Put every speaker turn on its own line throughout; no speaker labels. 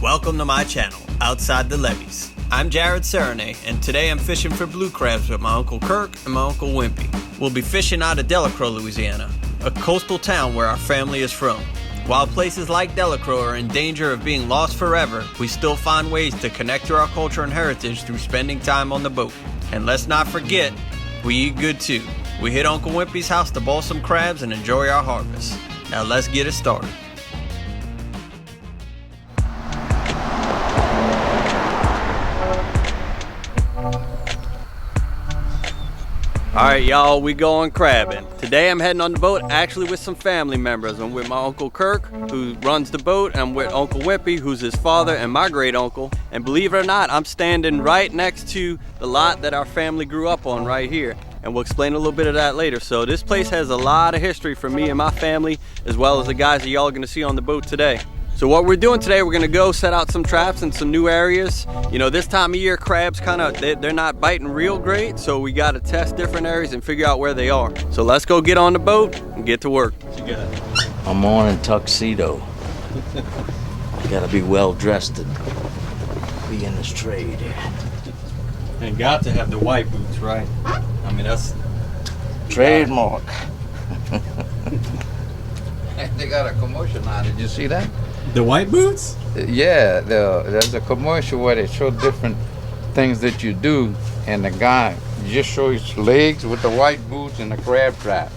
Welcome to my channel, Outside the Levees. I'm Jared Serenay, and today I'm fishing for blue crabs with my Uncle Kirk and my Uncle Wimpy. We'll be fishing out of Delacroix, Louisiana, a coastal town where our family is from. While places like Delacroix are in danger of being lost forever, we still find ways to connect to our culture and heritage through spending time on the boat. And let's not forget, we eat good too. We hit Uncle Wimpy's house to boil some crabs and enjoy our harvest. Now let's get it started. Alright y'all, we going crabbing. Today I'm heading on the boat actually with some family members. I'm with my Uncle Kirk, who runs the boat, and I'm with Uncle Wimpy, who's his father and my great uncle. And believe it or not, I'm standing right next to the lot that our family grew up on right here. And we'll explain a little bit of that later. So this place has a lot of history for me and my family, as well as the guys that y'all are gonna see on the boat today. So what we're doing today, we're gonna go set out some traps in some new areas. You know, this time of year, crabs they're not biting real great, so we gotta test different areas and figure out where they are. So let's go get on the boat and get to work. What you got?
I'm on in tuxedo. Gotta be well dressed to be in this trade.
And got to have the white boots, right? I mean, that's
trademark.
They got a commercial now. Did you see that?
the white boots?
Yeah, there's a commercial where they show different things that you do, and the guy just shows his legs with the white boots and the crab trap.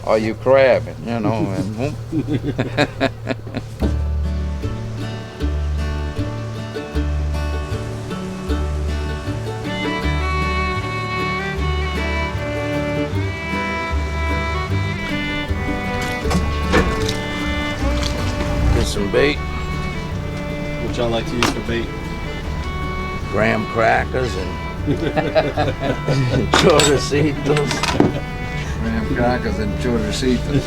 Or you crabbing, you know, and whoop.
Some bait.
What y'all like to use for bait?
Graham crackers and chorrecitos.
Graham crackers and chorrecitos.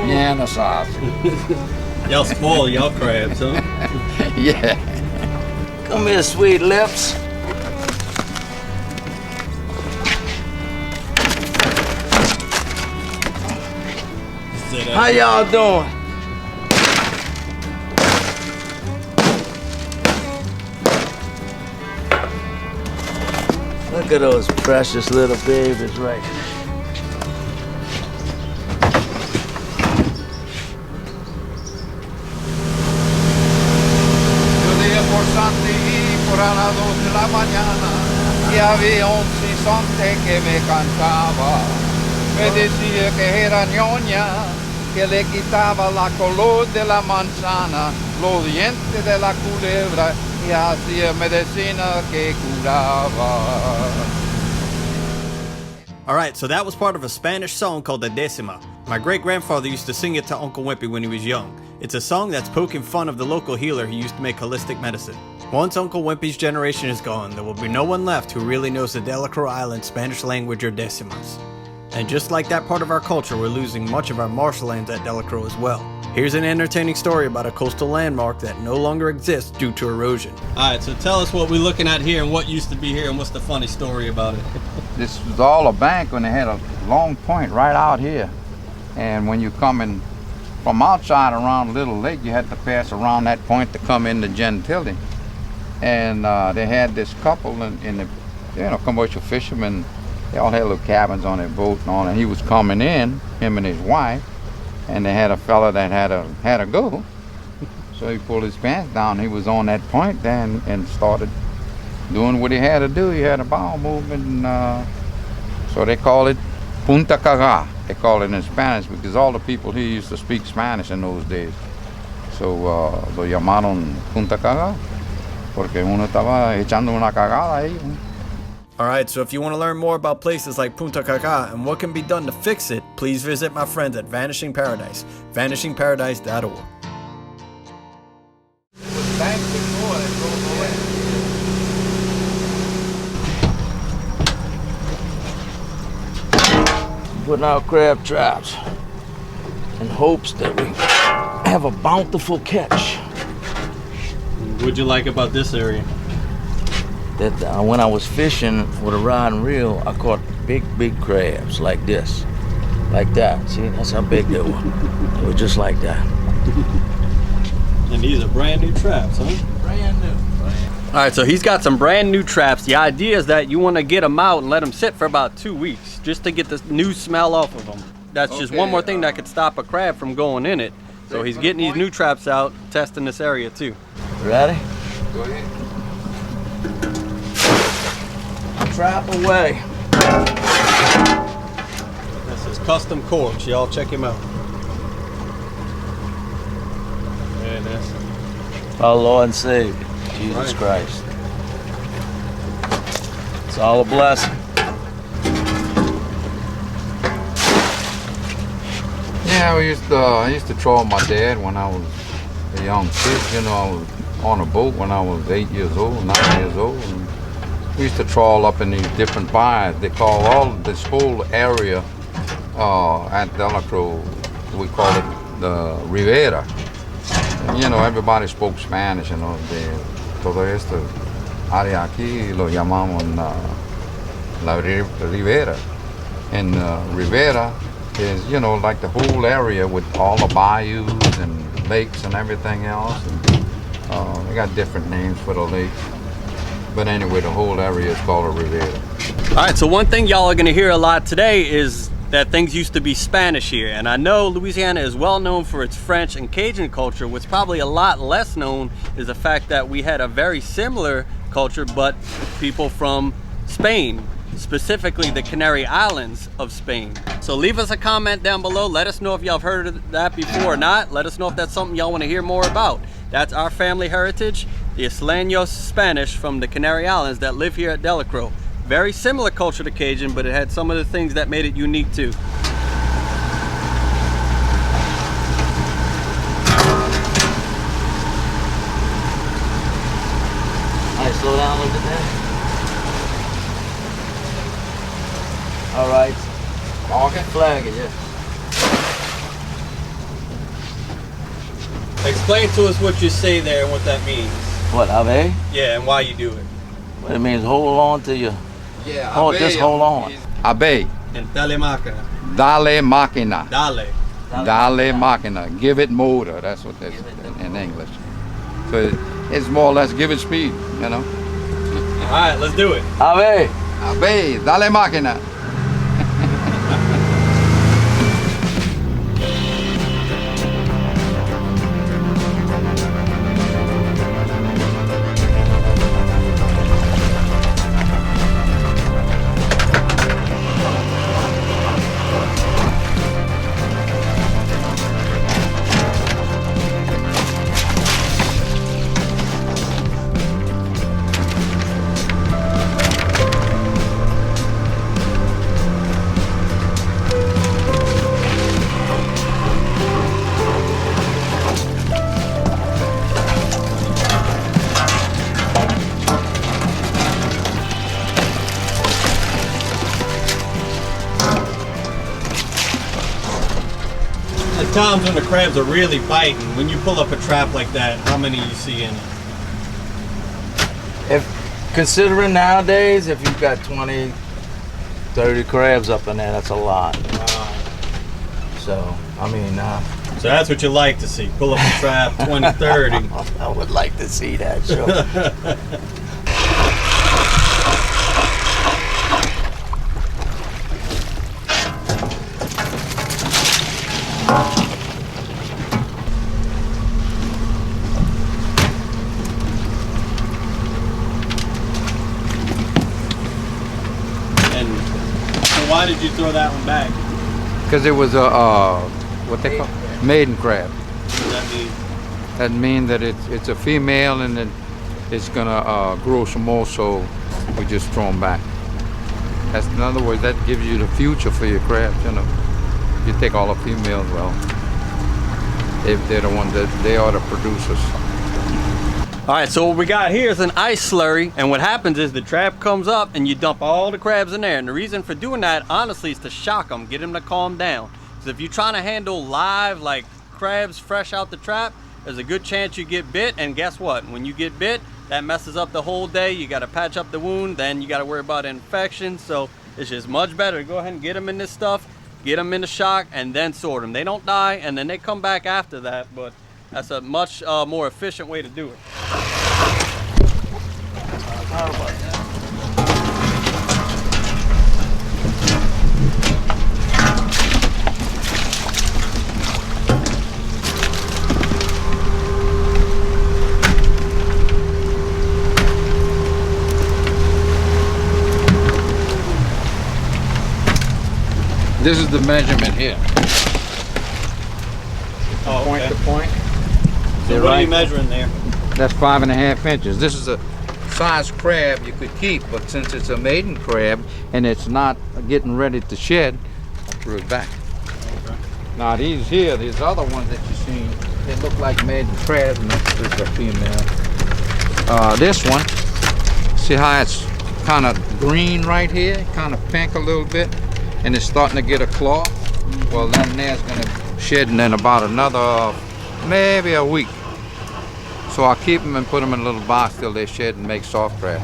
Yana sausage.
Y'all spoil y'all crabs, huh?
Yeah.
Come here, sweet lips. How y'all doing? Look at those precious little babies right here.
Yo día por Santi y por a las 2 de la mañana y había un sisonte que me cantaba. Me decía que era ñoña, que le quitaba la color de la manzana, los dientes de la culebra y hacía medicina que curaba.
Alright, so that was part of a Spanish song called the Décima. My great-grandfather used to sing it to Uncle Wimpy when he was young. It's a song that's poking fun of the local healer who used to make holistic medicine. Once Uncle Wimpy's generation is gone, there will be no one left who really knows the Delacroix Island Spanish language or décimas. And just like that part of our culture, we're losing much of our marshlands at Delacroix as well. Here's an entertaining story about a coastal landmark that no longer exists due to erosion. Alright, so tell us what we're looking at here and what used to be here and what's the funny story about it.
This was all a bank when they had a long point right out here. And when you coming from outside around Little Lake, you had to pass around that point to come into Gentilly. And they had this couple in the, commercial fishermen. They all had little cabins on their boat and all, and he was coming in, him and his wife, and they had a fella that had a go. So he pulled his pants down. He was on that point then and started doing what he had to do. He had a bowel movement, and, so they call it Punta Caga. They call it in Spanish because all the people here used to speak Spanish in those days. So lo llamaron Punta Caga porque uno estaba echando una cagada ahí.
Alright, so if you want to learn more about places like Punta Cacá and what can be done to fix it, please visit my friends at Vanishing Paradise, vanishingparadise.org.
Putting out crab traps in hopes that we have a bountiful catch.
What'd you like about this area?
That when I was fishing with a rod and reel, I caught big crabs like this. Like that. See, that's how big they were. They were just like that.
And these are brand new traps, huh?
Brand new.
All right, so he's got some brand new traps. The idea is that you want to get them out and let them sit for about 2 weeks just to get the new smell off of them. That's just one more thing that could stop a crab from going in it. So he's getting these new traps out, testing this area too.
Ready?
Go ahead.
Trap away.
This is custom corks. Y'all check him out. There it is.
Our Lord and Savior, Jesus Christ. It's all a blessing.
Yeah, I used to troll my dad when I was a young kid. You know, I was on a boat when I was 8 years old, 9 years old. And we used to trawl up in these different bayous. They call all this whole area at Delacroix, we call it the Rivera. And, you know, everybody spoke Spanish, you know. Todo esto, área aquí lo llamamos la Rivera. And Rivera is, you know, like the whole area with all the bayous and lakes and everything else. And, they got different names for the lakes. But anyway, the whole area is called a Riviera.
All right, so one thing y'all are gonna hear a lot today is that things used to be Spanish here. And I know Louisiana is well known for its French and Cajun culture. What's probably a lot less known is the fact that we had a very similar culture, but people from Spain, specifically the Canary Islands of Spain. So leave us a comment down below. Let us know if y'all have heard of that before or not. Let us know if that's something y'all want to hear more about. That's our family heritage, the Isleños Spanish from the Canary Islands that live here at Delacroix. Very similar culture to Cajun, but it had some of the things that made it unique too.
All right, slow down, look at that. All right.
Okay.
Flag it, yeah.
Explain to us what you say there and what that means.
What, Ave?
Yeah, and why you do it.
What it means, hold on to your...
Yeah,
Oh, just hold on.
Abe.
And dale máquina.
Dale máquina.
Dale.
Dale máquina. Give it motor. That's what that's in English. So it's more or less give it speed, you know.
All right, let's do it.
Ave!
Abe, dale máquina.
At times when the crabs are really biting, when you pull up a trap like that, how many you see in it?
If considering nowadays, if you've got 20, 30 crabs up in there, that's a lot.
Wow.
So, I mean,
So that's what you like to see. Pull up a trap, 20, 30.
I would like to see that, sure.
And so why did you throw that one back?
Because it was a what they call maiden crab.
What does that mean?
That means that it's a female and then it's gonna grow some more. So we just throw them back. That's in other words, that gives you the future for your crabs. You know, you take all the females. Well, if they're the ones that they are the producers.
All right, so what we got here is an ice slurry, and what happens is the trap comes up and you dump all the crabs in there. And the reason for doing that, honestly, is to shock them, get them to calm down. So if you're trying to handle live, like crabs fresh out the trap, there's a good chance you get bit. And guess what? When you get bit, that messes up the whole day. You got to patch up the wound, then you got to worry about infection. So it's just much better to go ahead and get them in this stuff, get them in the shock, and then sort them. They don't die, and then they come back after that, but That's a much more efficient way to do it.
This is the measurement here.
Oh,
Point
okay.
to point.
So what are you measuring there?
That's 5.5 inches. This is a size crab you could keep, but since it's a maiden crab and it's not getting ready to shed, I threw it back.
Okay.
Now these here, these other ones that you've seen, they look like maiden crabs, and this is a female. This one, see how it's kind of green right here, kind of pink a little bit, and it's starting to get a claw. Well, then there's gonna shed in about another, maybe a week. So I'll keep them and put them in a little box till they shed and make soft crab.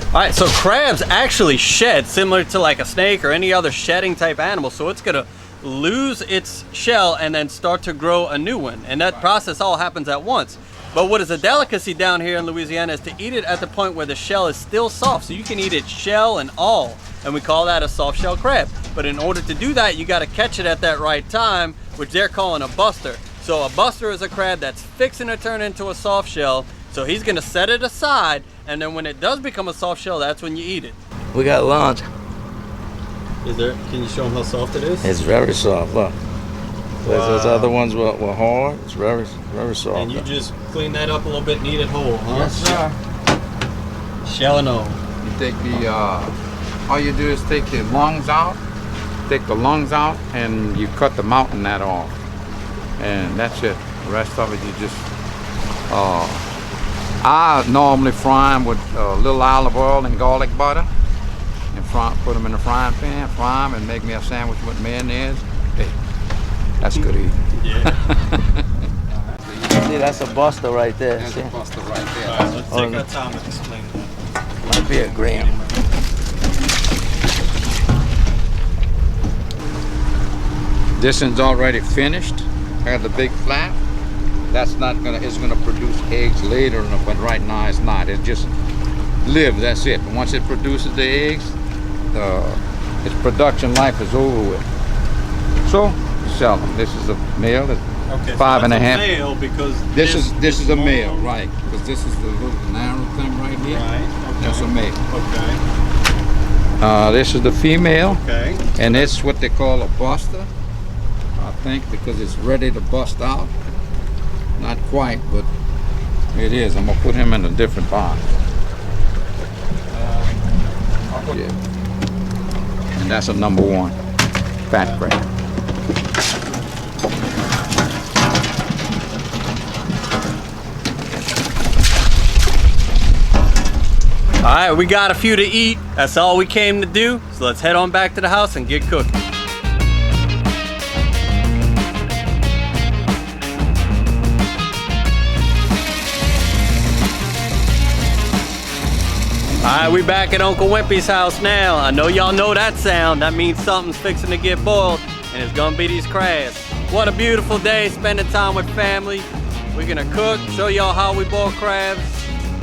All right, so crabs actually shed similar to like a snake or any other shedding type animal. So it's gonna lose its shell and then start to grow a new one. And that process all happens at once. But what is a delicacy down here in Louisiana is to eat it at the point where the shell is still soft. So you can eat it shell and all. And we call that a soft shell crab. But in order to do that, you gotta catch it at that right time, which they're calling a buster. So a buster is a crab that's fixing to turn into a soft shell. So he's gonna set it aside, and then when it does become a soft shell, that's when you eat it.
We got lunch.
Is there? Can you show them how soft it is?
It's very soft. Look. Those other ones were hard. It's very soft.
And you just clean that up a little bit and eat it whole, huh?
Yes, sir.
Shell and all.
You take the, all you do is take the lungs out, and you cut the mountain that off. And that's it. The rest of it you just, I normally fry them with a little olive oil and garlic butter, and put them in the frying pan, fry them, and make me a sandwich with mayonnaise. Hey, that's good eating.
Yeah.
See, that's a buster right there.
That's
See?
a buster right there.
All right, let's take our time and explain that.
Might be a gram.
This one's already finished. Has the big flap. That's not gonna. It's gonna produce eggs later, but right now it's not. It just lives. That's it. Once it produces the eggs, its production life is over with. So sell them. This is a male. It's
Okay,
5.5.
so that's a male because
This is a male,
long.
right? Because this is the little narrow thing right here.
Right. Okay.
That's a male.
Okay.
This is the female,
Okay.
and it's what they call a buster. I think because it's ready to bust out. Not quite, but it is. I'm gonna put him in a different box. Yeah. And that's a number 1 fat crab.
All right, we got a few to eat. That's all we came to do. So let's head on back to the house and get cooking. All right, we back at Uncle Wimpy's house now. I know y'all know that sound. That means something's fixing to get boiled, and it's gonna be these crabs. What a beautiful day, spending time with family. We're gonna cook, show y'all how we boil crabs,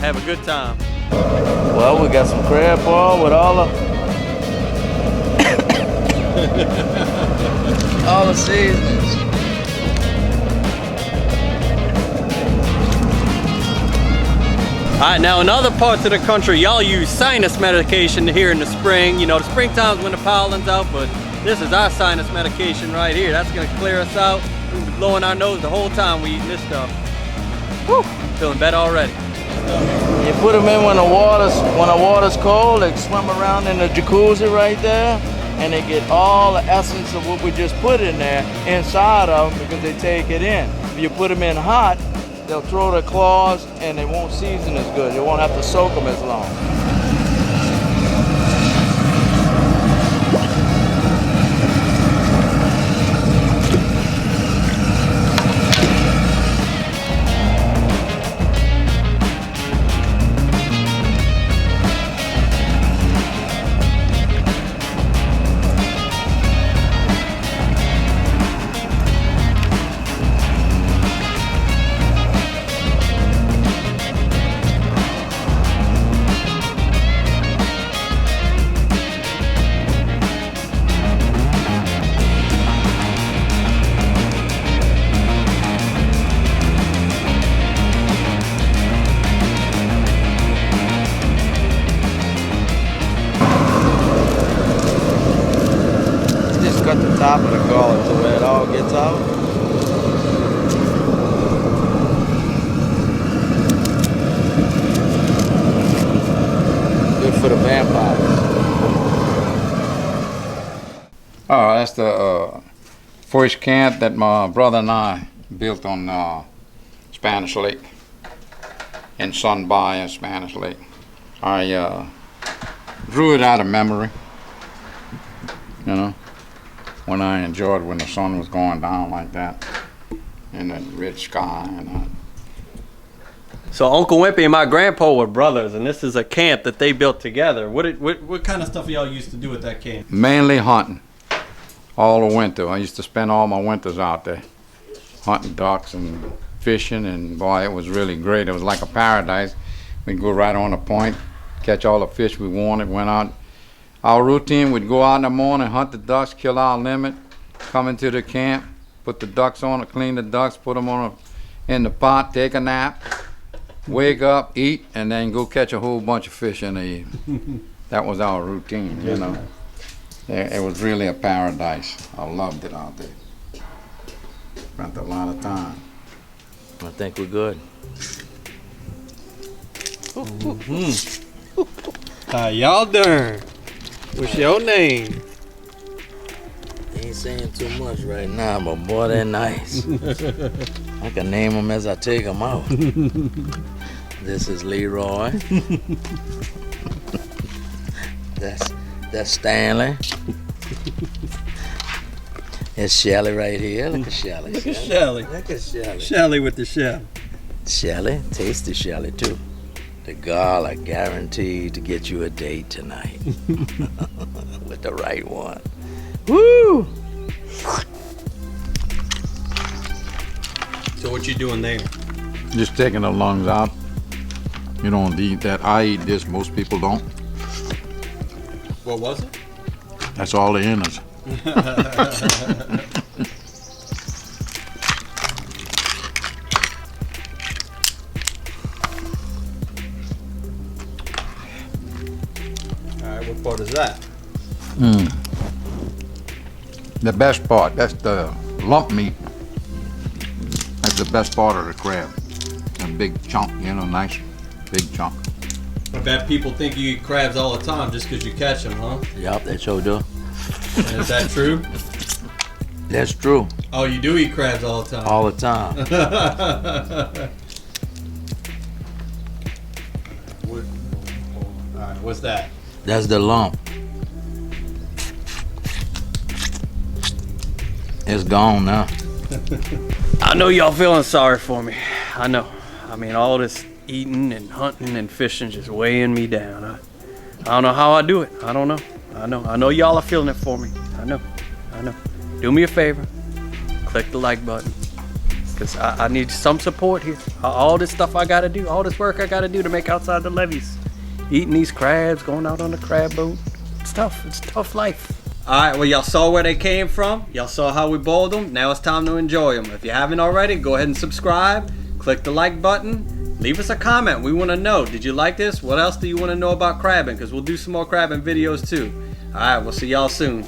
have a good time.
Well, we got some crab boil with all the seasonings.
All right, now in other parts of the country, y'all use sinus medication here in the spring. You know, the springtime's when the pollen's out, but this is our sinus medication right here. That's gonna clear us out. We'll be blowing our nose the whole time we eating this stuff. Woo, feeling better already.
You put them in when the water's cold. They swim around in the jacuzzi right there, and they get all the essence of what we just put in there inside of them because they take it in. If you put them in hot, they'll throw their claws and they won't season as good. You won't have to soak them as long. for the vampires.
Oh, that's the first camp that my brother and I built on Spanish Lake, in Sun Bayou, Spanish Lake. I drew it out of memory, you know, when I enjoyed when the sun was going down like that in that rich sky. And
So Uncle Wimpy and my grandpa were brothers, and this is a camp that they built together. What kind of stuff y'all used to do at that camp?
mainly hunting all the winter. I used to spend all my winters out there hunting ducks and fishing, and boy, it was really great. It was like a paradise. We'd go right on the point, catch all the fish we wanted, went out. Our routine, we'd go out in the morning, hunt the ducks, kill our limit, come into the camp, put the ducks on, clean the ducks, put them in the pot, take a nap, wake up, eat, and then go catch a whole bunch of fish in the evening. That was our routine, you know. It was really a paradise. I loved it out there. Spent a lot of time.
I think we're good.
How y'all doing? What's your name?
Ain't saying too much right now, but boy, they're nice. I can name them as I take them out. This is Leroy. That's Stanley. It's Shelly right here. Look at Shelly.
Look at Shelly.
Look at Shelly.
Shelly with the shell.
Shelly, tasty Shelly too. The garlic guaranteed to get you a date tonight. With the right one. Woo!
So what you doing there?
Just taking the lungs out. You don't eat that. I eat this. Most people don't.
What was it?
That's all the innards.
All right, what part is that?
The best part, that's the lump meat. That's the best part of the crab. A big chunk, you know, nice big chunk.
I bet people think you eat crabs all the time just because you catch them, huh?
Yup, that sure do.
Is that true?
That's true.
Oh, you do eat crabs all the time?
All the time.
All right, what's that?
That's the lump. It's gone now.
I know y'all feeling sorry for me. I know. I mean, all this eating and hunting and fishing just weighing me down. I don't know how I do it. I don't know. I know y'all are feeling it for me. I know. Do me a favor. Click the like button. Because I need some support here. All this stuff I got to do, all this work I got to do to make outside the levees. Eating these crabs, going out on the crab boat. It's tough. It's a tough life. Alright, well y'all saw where they came from. Y'all saw how we boiled them. Now it's time to enjoy them. If you haven't already, go ahead and subscribe. Click the like button. Leave us a comment. We want to know. Did you like this? What else do you want to know about crabbing? Because we'll do some more crabbing videos too. Alright, we'll see y'all soon.